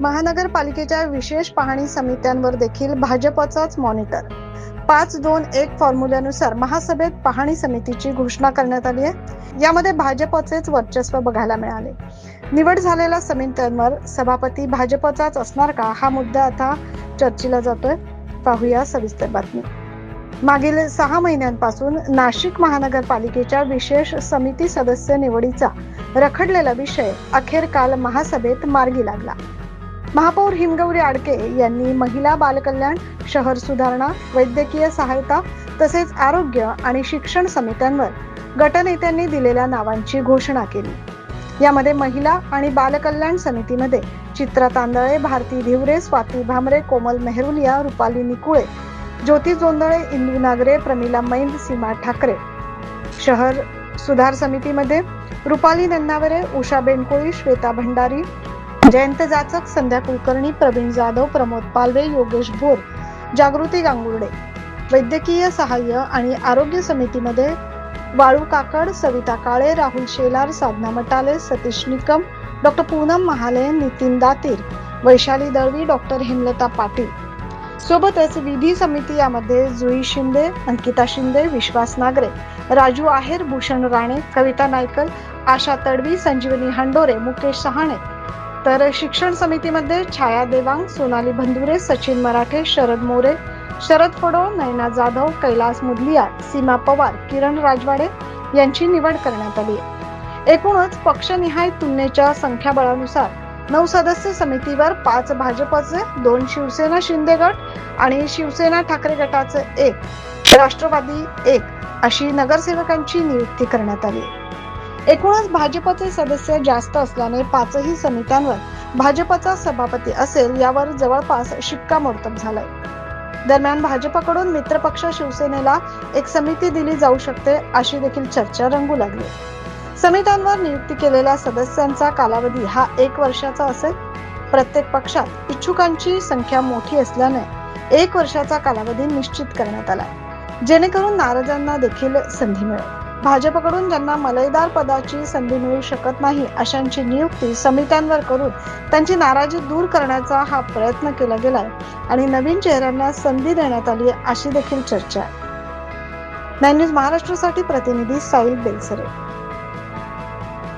महानगरपालिकेच्या विशेष पाहणी समित्यांवर देखील भाजपचाच मॉनिटर. 5-2-1 फॉर्म्युल्यानुसार महासभेत पाहणी समितीची घोषणा करण्यात आली आहे. यामध्ये भाजपचेच वर्चस्व बघायला मिळाले. निवड झालेल्या समित्यांवर सभापती भाजपचाच असणार का, हा मुद्दा आता चर्चेला जातोय. पाहूया सविस्तर बातमी. मागील 6 महिन्यांपासून नाशिक महानगरपालिकेच्या विशेष समिती सदस्य निवडीचा रखडलेला विषय अखेर काल महासभेत मार्गी लागला. महापौर हिमगौरी आडके यांनी महिला बालकल्याण, शहर सुधारणा, वैद्यकीय सहायता तसेच आरोग्य आणि शिक्षण समित्यांवर गटनेत्यांनी दिलेल्या नावांची घोषणा केली. यामध्ये महिला आणि बालकल्याण समितीमध्ये चित्रा तांदळे, भारती धिवरे, स्वाती भामरे, कोमल मेहरुलिया, रुपाली निकुळे, ज्योती जोंधळे, इंदू नागरे, प्रमिला मैंद, सीमा ठाकरे. शहर सुधार समितीमध्ये रुपाली नन्नावरे, उषा बेनकोळी, श्वेता भंडारी, जयंत जाचक, संध्या कुलकर्णी, प्रवीण जाधव, प्रमोद पालवे, योगेश भोर, जागृती गांगुर्डे. वैद्यकीय सहाय्य आणि आरोग्य समितीमध्ये वाळू काकड, सविता काळे, राहुल शेलार, साधना मटाले, सतीश निकम, डॉक्टर पूनम महाले, नितीन दातीर, वैशाली दळवी, डॉक्टर हेमलता पाटील. सोबतच विधी समिती यामध्ये जुई शिंदे, अंकिता शिंदे, विश्वास नागरे, राजू आहेर, भूषण राणे, कविता नायकल, आशा तडवी, संजीवनी हांडोरे, मुकेश सहाणे. तर शिक्षण समितीमध्ये छाया देवांग, सोनाली भंदुरे, सचिन मराठे, शरद मोरे, शरद फडो, नयना जाधव, कैलास मुदलिया, सीमा पवार, किरण राजवाडे यांची निवड करण्यात आली. एकूणच पक्षनिहाय तुलनेच्या संख्याबळानुसार 9 सदस्य समितीवर 5 भाजपचे, 2 शिवसेना शिंदे गट आणि शिवसेना ठाकरे गटाचे 1, राष्ट्रवादी 1 अशी नगरसेवकांची नियुक्ती करण्यात आली. एकूणच भाजपचे सदस्य जास्त असल्याने 5ही समित्यांवर भाजपचा सभापती असेल यावर जवळपास शिक्कामोर्तब झालाय. दरम्यान भाजपकडून मित्रपक्ष शिवसेनेला एक समिती दिली जाऊ शकते अशी देखील चर्चा रंगू लागली. समित्यांवर नियुक्ती केलेल्या सदस्यांचा कालावधी हा 1 वर्षाचा असेल. प्रत्येक पक्षात इच्छुकांची संख्या मोठी असल्याने 1 वर्षाचा कालावधी निश्चित करण्यात आला, जेणेकरून नाराजांना देखील संधी मिळेल. भाजपकडून ज्यांना मलईदार पदाची संधी मिळू शकत नाही अशांची नियुक्ती समित्यांवर करून त्यांची नाराजी दूर करण्याचा हा प्रयत्न केला गेलाय आणि नवीन चेहऱ्यांना संधी देण्यात आली अशी देखील चर्चा आहे. 9 न्यूज महाराष्ट्रासाठी प्रतिनिधी साहिल बेलसरे.